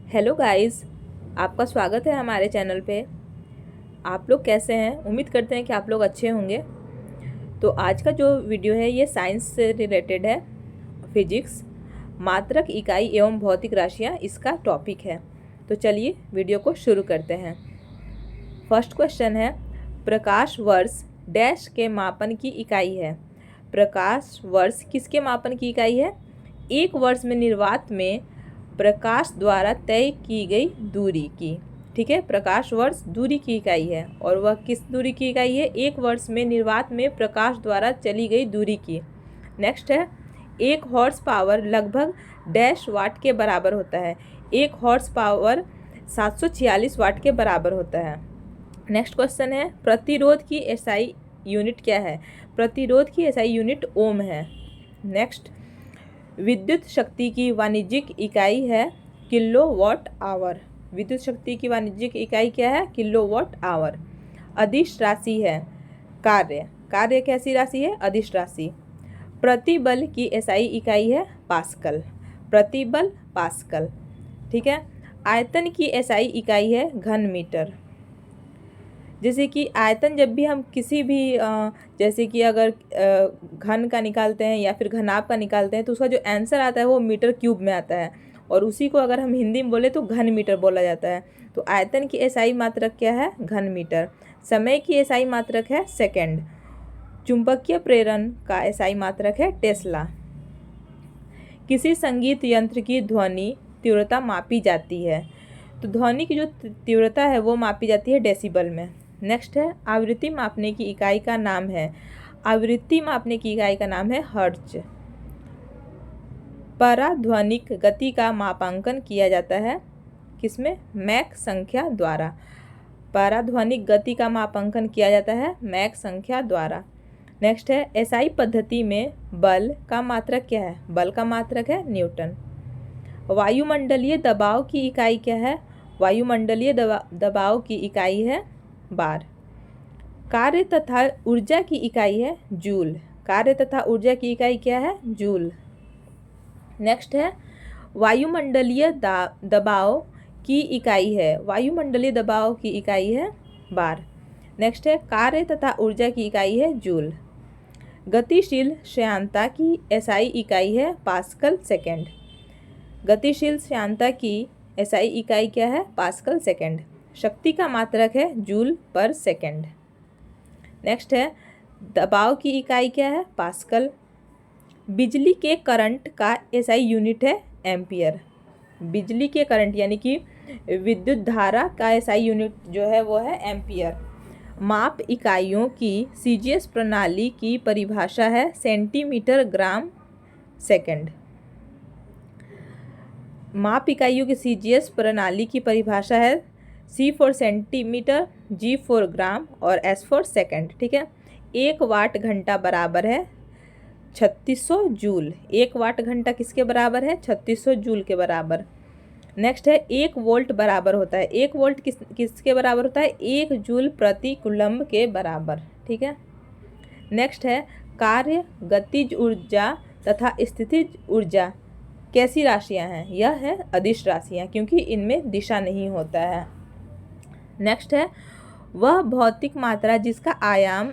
Hello guys, आपका स्वागत है हमारे चैनल पे। आप लोग कैसे हैं? उम्मीद करते हैं कि आप लोग अच्छे होंगे। तो आज का जो वीडियो है ये साइंस से रिलेटेड है। फिजिक्स, मात्रक, इकाई एवं भौतिक राशियाँ इसका टॉपिक है। तो चलिए वीडियो को शुरू करते हैं। फर्स्ट क्वेश्चन है, प्रकाश वर्ष डैश के मापन की इकाई है। प्रकाश वर्ष किसके मापन की इकाई है? एक वर्ष में निर्वात में प्रकाश द्वारा तय की गई दूरी की। ठीक है, प्रकाश वर्ष दूरी की इकाई है और वह किस दूरी की इकाई है? एक वर्ष में निर्वात में प्रकाश द्वारा चली गई दूरी की। नेक्स्ट है, एक हॉर्स पावर लगभग डैश वाट के बराबर होता है। एक हॉर्स पावर 746 वाट के बराबर होता है। नेक्स्ट क्वेश्चन है, प्रतिरोध की एसआई यूनिट क्या है? प्रतिरोध की एसआई यूनिट ओम है। नेक्स्ट, विद्युत शक्ति की वाणिज्यिक इकाई है किलोवाट आवर। विद्युत शक्ति की वाणिज्यिक इकाई क्या है? Kilowatt hour. अदिश राशि है कार्य। कार्य कैसी राशि है? अदिश राशि। प्रतिबल की एसआई इकाई है पास्कल। प्रतिबल पास्कल। ठीक है। आयतन की एसआई इकाई है घन मीटर। जैसे कि आयतन जब भी हम किसी भी जैसे कि अगर घन का निकालते हैं या फिर घनाभ का निकालते हैं तो उसका जो आंसर आता है वो मीटर क्यूब में आता है, और उसी को अगर हम हिंदी में बोले तो घन मीटर बोला जाता है। तो आयतन की एसआई मात्रक क्या है? घन मीटर। समय की एसआई मात्रक है सेकेंड। चुंबकीय प्रेरण का एसआई मात्रक है टेस्ला। किसी संगीत यंत्र की ध्वनि तीव्रता मापी जाती है, तो ध्वनि की जो तीव्रता है वो मापी जाती है डेसिबल में। नेक्स्ट है, आवृत्ति मापने की इकाई का नाम है। आवृत्ति मापने की इकाई का नाम है हर्ट्ज। पराध्वनिक गति का मापांकन किया जाता है किसमें? मैक संख्या द्वारा। पराध्वनिक गति का मापांकन किया जाता है मैक संख्या द्वारा। नेक्स्ट है, एसआई पद्धति में बल का मात्रक क्या है? बल का मात्रक है न्यूटन। वायुमंडलीय दबाव की इकाई क्या है? वायुमंडलीय दबाव की इकाई है बार। कार्य तथा ऊर्जा की इकाई है जूल। कार्य तथा ऊर्जा की इकाई क्या है? जूल। नेक्स्ट है, वायुमंडलीय दबाव की इकाई है। वायुमंडलीय दबाव की इकाई है बार। नेक्स्ट है, कार्य तथा ऊर्जा की इकाई है जूल। गतिशील श्यानता की एसआई इकाई है पास्कल सेकेंड। गतिशील श्यानता की एसआई इकाई क्या है? Pascal second. शक्ति का मात्रक है जूल पर सेकेंड। नेक्स्ट है, दबाव की इकाई क्या है? पास्कल। बिजली के करंट का एसआई यूनिट है एम्पियर। बिजली के करंट यानी कि विद्युत धारा का एसआई यूनिट जो है वो है एम्पियर। माप इकाइयों की सीजीएस प्रणाली की परिभाषा है सेंटीमीटर ग्राम सेकेंड। माप इकाइयों की सीजीएस प्रणाली की परिभाषा है सी फॉर सेंटीमीटर, जी फॉर ग्राम और एस फॉर सेकेंड। ठीक है। 1 वाट घंटा बराबर है 3600 जूल। 1 वाट घंटा किसके बराबर है? 3600 जूल के बराबर। नेक्स्ट है, 1 वोल्ट बराबर होता है। 1 वोल्ट किसके बराबर होता है? 1 जूल प्रति कूलम्ब के बराबर। ठीक है। नेक्स्ट है, कार्य, गतिज ऊर्जा तथा स्थितिज ऊर्जा कैसी राशियां हैं? यह है अदिश राशियां, क्योंकि इनमें दिशा नहीं होता है। नेक्स्ट है, वह भौतिक मात्रा जिसका आयाम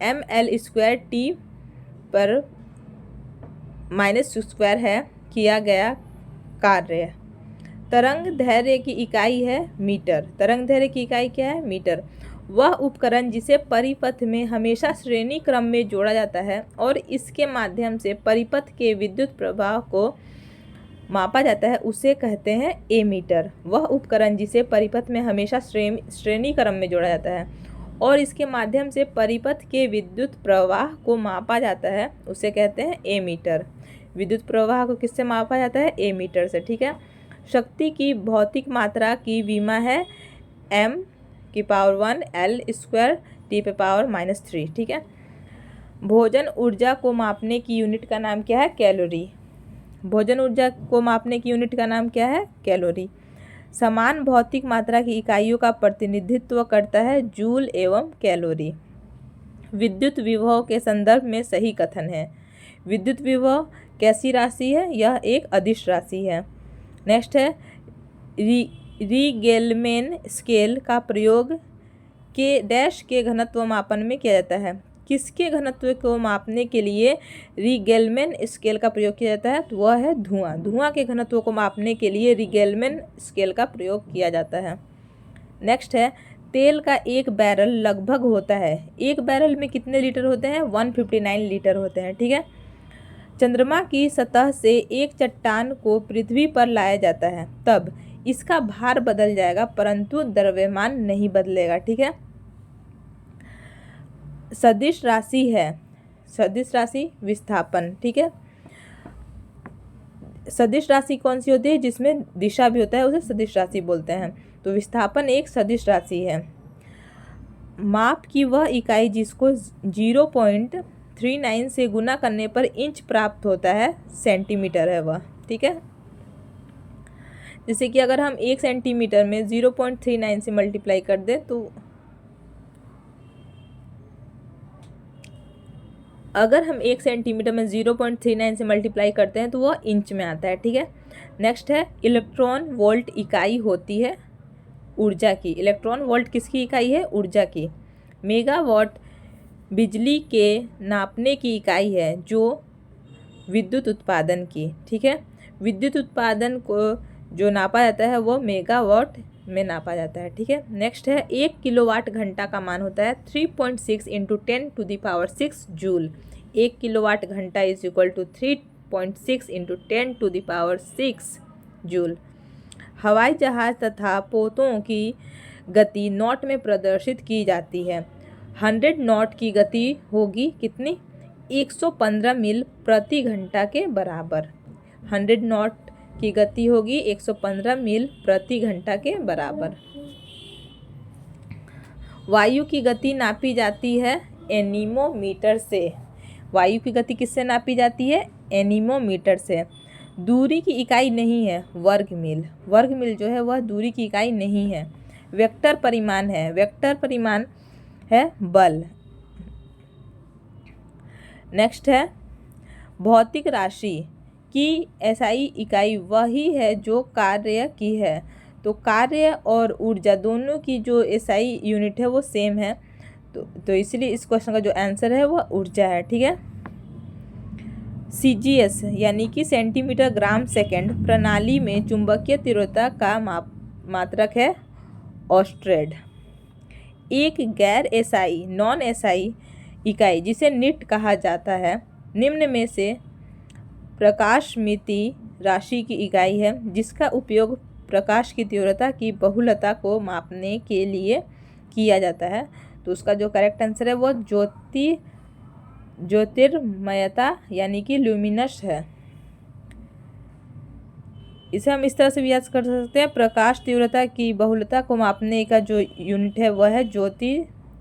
ml² t पर -2 है किया गया कार्य। तरंग दैर्घ्य की इकाई है मीटर। तरंग दैर्घ्य की इकाई क्या है? मीटर। वह उपकरण जिसे परिपथ में हमेशा श्रेणी क्रम में जोड़ा जाता है और इसके माध्यम से परिपथ के विद्युत प्रवाह को मापा जाता है उसे कहते हैं एमीटर। वह उपकरण जिसे परिपथ में हमेशा श्रेणी क्रम में जोड़ा जाता है और इसके माध्यम से परिपथ के विद्युत प्रवाह को मापा जाता है उसे कहते हैं एमीटर। विद्युत प्रवाह को किससे मापा जाता है? एमीटर से। ठीक है। शक्ति की भौतिक मात्रा की विमा है m⁻1 L² T⁻³ ठीक है। भोजन ऊर्जा को मापने की यूनिट का नाम क्या है? कैलोरी। भोजन ऊर्जा को मापने की यूनिट का नाम क्या है? कैलोरी। समान भौतिक मात्रा की इकाइयों का प्रतिनिधित्व करता है जूल एवं कैलोरी। विद्युत विभव के संदर्भ में सही कथन है। विद्युत विभव कैसी राशि है? यह एक अदिश राशि है। नेक्स्ट है, रीगेलमेन स्केल का प्रयोग के डैश के घनत्व मापन में किया जाता है। किसके घनत्व को मापने के लिए रीगेलमेन स्केल का प्रयोग किया जाता है? तो वह है धुआं। धुआं के घनत्व को मापने के लिए रीगेलमेन स्केल का प्रयोग किया जाता है। नेक्स्ट है, तेल का एक बैरल लगभग होता है। एक बैरल में कितने लीटर होते हैं? 159 लीटर होते हैं। ठीक है। चंद्रमा की सतह से एक चट्टान को पृथ्वी पर लाया जाता है, तब इसका भार बदल जाएगा परंतु द्रव्यमान नहीं बदलेगा। ठीक है। सदिश राशि है, सदिश राशि विस्थापन। ठीक है। सदिश राशि कौन सी होती है? जिसमें दिशा भी होता है उसे सदिश राशि बोलते हैं। तो विस्थापन एक सदिश राशि है। माप की वह इकाई जिसको 0.39 से गुना करने पर इंच प्राप्त होता है सेंटीमीटर है वह। ठीक है। जैसे कि अगर हम 1 सेंटीमीटर में 0.39 से मल्टीप्लाई कर दें तो अगर हम 1 सेंटीमीटर में 0.39 से मल्टीप्लाई करते हैं तो वह इंच में आता है। ठीक है। नेक्स्ट है, इलेक्ट्रॉन वोल्ट इकाई होती है ऊर्जा की। इलेक्ट्रॉन वोल्ट किसकी इकाई है? ऊर्जा की। मेगावाट बिजली के नापने की इकाई है जो विद्युत उत्पादन की। ठीक है। विद्युत उत्पादन को जो नापा जाता है वो मेगावाट में नापा जाता है। ठीक है। नेक्स्ट है, 1 किलोवाट घंटा का मान होता है 3.6 × 10⁶ जूल। 1 किलोवाट घंटा इज इक्वल टू 3.6 × 10⁶ जूल। हवाई जहाज तथा पोतों की गति नॉट में प्रदर्शित की जाती है। 100 नॉट की गति होगी कितनी? 115 मील प्रति घंटा के बराबर। 100 नॉट की गति होगी 115 मील प्रति घंटा के बराबर। वायु की गति नापी जाती है एनीमोमीटर से। वायु की गति किससे नापी जाती है? एनीमोमीटर से। दूरी की इकाई नहीं है वर्ग मील। वर्ग मील जो है वह दूरी की इकाई नहीं है। वेक्टर परिमाण है। वेक्टर परिमाण है बल। नेक्स्ट है, भौतिक राशि की एसआई इकाई वही है जो कार्य की है। तो कार्य और ऊर्जा दोनों की जो एसआई यूनिट है वो सेम है। तो इसलिए इस क्वेश्चन का जो आंसर है वह ऊर्जा है। ठीक है। सीजीएस यानी कि सेंटीमीटर ग्राम सेकंड प्रणाली में चुंबकीय तीव्रता का मात्रक है ऑस्ट्रेड। एक गैर एसआई नॉन एसआई इकाई जिसे निट कहा जाता है निम्न में से प्रकाशमिति राशि की इकाई है जिसका उपयोग प्रकाश की तीव्रता की बहुलता को मापने के लिए किया जाता है। तो उसका जो करेक्ट आंसर है वो ज्योतिर्मयता यानी कि ल्यूमिनस है। इसे हम इस तरह से भी याद कर सकते हैं, प्रकाश तीव्रता की बहुलता को मापने का जो यूनिट है वह है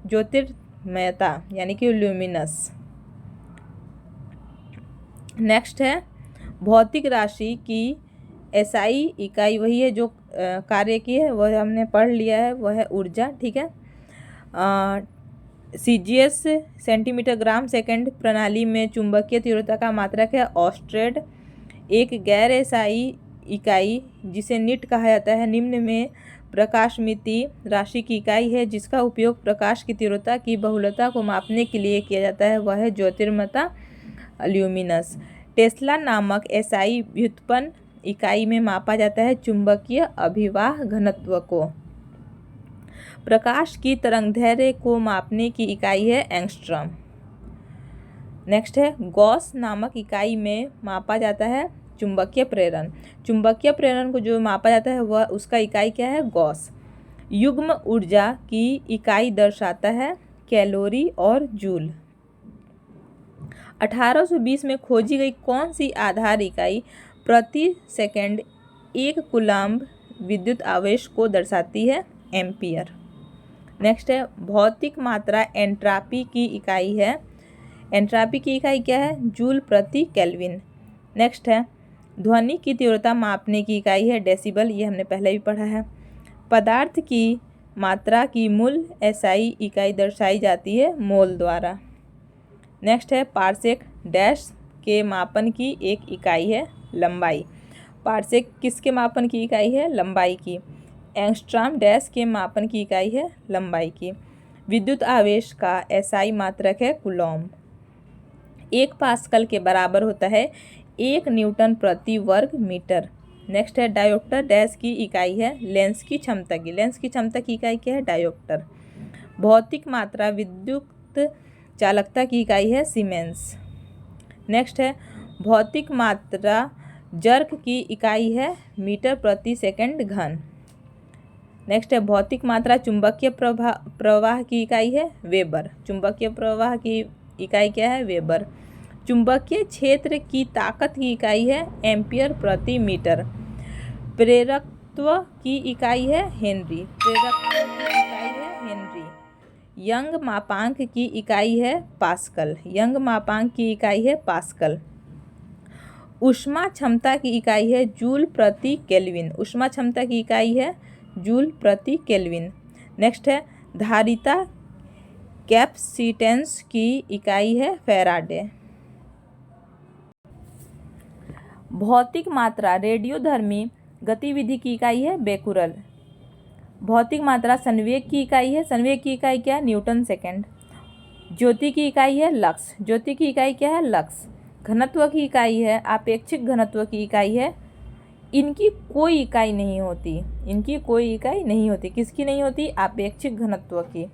ज्योतिर्मयता यानी कि ल्यूमिनस। नेक्स्ट है, भौतिक राशि की एसआई इकाई वही है जो कार्य की है, वह हमने पढ़ लिया है, वह है ऊर्जा। ठीक है। सीजीएस सेंटीमीटर ग्राम सेकंड प्रणाली में चुंबकीय तीव्रता का मात्रक है ऑस्ट्रेड। एक गैर एसआई इकाई जिसे निट कहा जाता है निम्न में प्रकाशमिति राशि की इकाई है जिसका उपयोग प्रकाश की तीव्रता की बहुलता को मापने के लिए किया जाता है, वह है ज्योतिर्मयता ल्यूमिनस। टेस्ला नामक एसआई व्युत्पन्न इकाई में मापा जाता है चुंबकीय अभिवाह घनत्व को। प्रकाश की तरंगदैर्घ्य को मापने की इकाई है एंगस्ट्रॉम। नेक्स्ट है, गॉस नामक इकाई में मापा जाता है चुंबकीय प्रेरण। चुंबकीय प्रेरण को जो मापा जाता है वह उसका इकाई क्या है? गॉस। युग्म ऊर्जा की इकाई दर्शाता है कैलोरी और जूल। 1820 में खोजी गई कौन सी आधार इकाई प्रति सेकंड 1 कूलम्ब विद्युत आवेश को दर्शाती है? एम्पियर। नेक्स्ट है, भौतिक मात्रा एंट्रापी की इकाई है। एंट्रापी की इकाई क्या है? जूल प्रति केल्विन। नेक्स्ट है, ध्वनि की तीव्रता मापने की इकाई है डेसिबल, ये हमने पहले भी पढ़ा है। पदार्थ की मात्रा की मूल एसआई इकाई दर्शाई जाती है मोल द्वारा। नेक्स्ट है, पार्सेक डैश के मापन की एक इकाई है लंबाई। पार्सेक किसके मापन की इकाई है? लंबाई की। एंगस्ट्रॉम डैश के मापन की इकाई है? लंबाई की। विद्युत आवेश का एसआई मात्रक है? कूलॉम। 1 पास्कल के बराबर होता है 1 न्यूटन प्रति वर्ग मीटर। नेक्स्ट है डायोप्टर डैश की इकाई है? लेंस की क्षमता की। लेंस की क्षमता की इकाई क्या है? डायोप्टर। भौतिक मात्रा विद्युत चालकता की इकाई है? सीमेंस। नेक्स्ट है भौतिक मात्रा जर्क की इकाई है? मीटर प्रति सेकंड घन। नेक्स्ट है भौतिक मात्रा चुंबकीय प्रवाह की इकाई है? वेबर। चुंबकीय प्रवाह की इकाई क्या है? वेबर। चुंबकीय क्षेत्र की ताकत की इकाई है? एम्पियर प्रति मीटर। प्रेरकत्व की इकाई है? हेनरी। प्रेरकत्व की इकाई है? हेनरी। यंग मापांक की इकाई है? पास्कल। यंग मापांक की इकाई है? पास्कल। ऊष्मा क्षमता की इकाई है? जूल प्रति केल्विन। ऊष्मा क्षमता की इकाई है? जूल प्रति केल्विन। नेक्स्ट है धारिता कैपेसिटेंस की इकाई है? फैराडे। भौतिक मात्रा रेडियोधर्मी गतिविधि की इकाई है? बेकुरल। भौतिक मात्रा संवेग की इकाई है? संवेग की इकाई क्या है? Newton second. ज्योति की इकाई है? लक्स। ज्योति की इकाई क्या है? लक्स। घनत्व की इकाई है? आपेक्षिक घनत्व की इकाई है? इनकी कोई इकाई नहीं होती। इनकी कोई इकाई नहीं होती। किसकी नहीं होती? आपेक्षिक घनत्व की।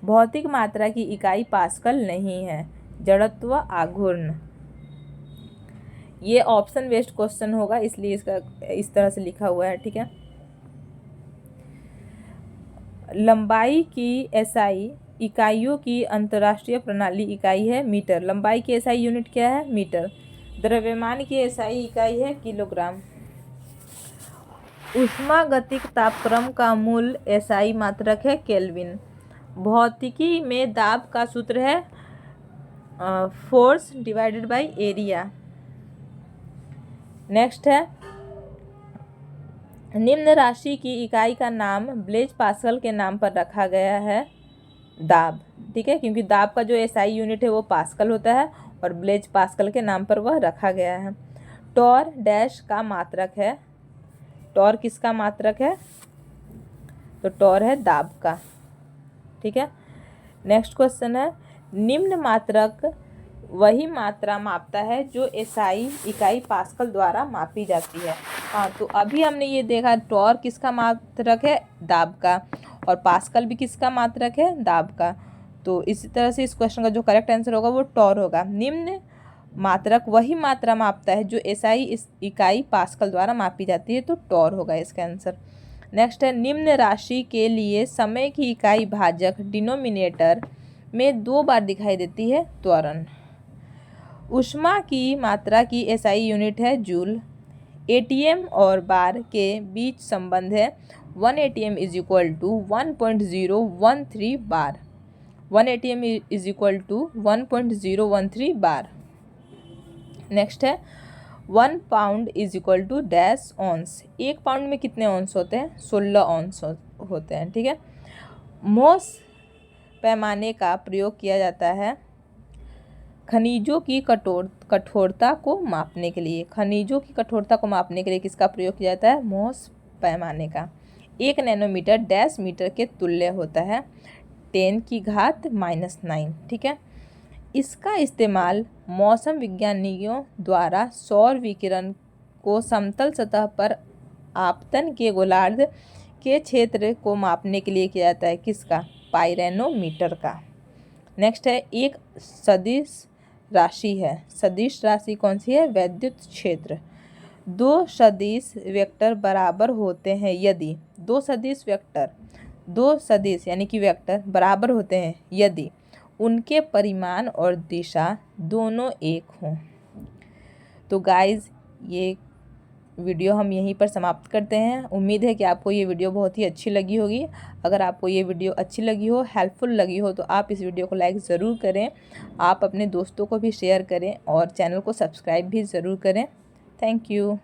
भौतिक मात्रा की इकाई पास्कल नहीं है। जड़त्व आघूर्ण। ये ऑप्शन बेस्ड क्वेश्चन होगा इसलिए इसका इस तरह से लिखा हुआ है। ठीक है। लंबाई की एसआई इकाइयों की अंतर्राष्ट्रीय प्रणाली इकाई है? मीटर। लंबाई की एसआई यूनिट क्या है? मीटर। द्रव्यमान की एसआई इकाई है? किलोग्राम। ऊष्मागतिक तापक्रम का मूल एसआई मात्रक है? केल्विन। भौतिकी में दाब का सूत्र है force divided by area. Next है निम्न राशि की इकाई का नाम ब्लेज पास्कल के नाम पर रखा गया है? दाब। ठीक है, क्योंकि दाब का जो एसआई यूनिट है वो पास्कल होता है और ब्लेज पास्कल के नाम पर वह रखा गया है। टॉर डैश का मात्रक है? टॉर किसका मात्रक है? तो टॉर है दाब का। ठीक है। नेक्स्ट क्वेश्चन है निम्न मात्रक वही मात्रा मापता है जो एसआई इकाई पास्कल द्वारा मापी जाती है। हाँ, तो अभी हमने ये देखा टॉर किसका मात्रक है? दाब का। और पास्कल भी किसका मात्रक है? दाब का। तो इसी तरह से इस क्वेश्चन का जो करेक्ट आंसर होगा वो टॉर होगा। निम्न मात्रक वही मात्रा मापता है जो एसआई इकाई पास्कल द्वारा मापी जाती है, तो टॉर होगा इसका आंसर। नेक्स्ट है निम्न राशि के लिए समय की इकाई भाजक डिनोमिनेटर में 2 बार दिखाई देती है? त्वरण। ऊष्मा की मात्रा की एसआई यूनिट है? जूल। एटीएम और बार के बीच संबंध है 1 ATM is equal to 1.013 bar. 1 ATM is equal to 1.013 bar. Next है 1 pound is equal to dash ounce. 1 pound में कितने ऑन्स होते हैं? 16 ऑन्स होते हैं। ठीक है। मोस पैमाने का प्रयोग किया जाता है खनिजों की कठोरता को मापने के लिए। खनिजों की कठोरता को मापने के लिए किसका प्रयोग किया जाता है? मोस पैमाने का। 1 नैनोमीटर डैश मीटर के तुल्य होता है? 10⁻⁹। ठीक है। इसका इस्तेमाल मौसम विज्ञानियों द्वारा सौर विकिरण को समतल सतह पर आपतन के गोलार्ध के क्षेत्र को मापने के लिए किया जाता है? किसका? पाइरोनोमीटर का। नेक्स्ट है एक सदिश राशि है। सदिश राशि कौन सी है? वैद्युत क्षेत्र। 2 सदिश वेक्टर बराबर होते हैं यदि 2 सदिश यानी कि वेक्टर बराबर होते हैं यदि उनके परिमाण और दिशा दोनों एक हों। तो गाइज ये वीडियो हम यहीं पर समाप्त करते हैं। उम्मीद है कि आपको ये वीडियो बहुत ही अच्छी लगी होगी। अगर आपको ये वीडियो अच्छी लगी हो, हेल्पफुल लगी हो, तो आप इस वीडियो को लाइक ज़रूर करें। आप अपने दोस्तों को भी शेयर करें और चैनल को सब्सक्राइब भी ज़रूर करें। Thank you.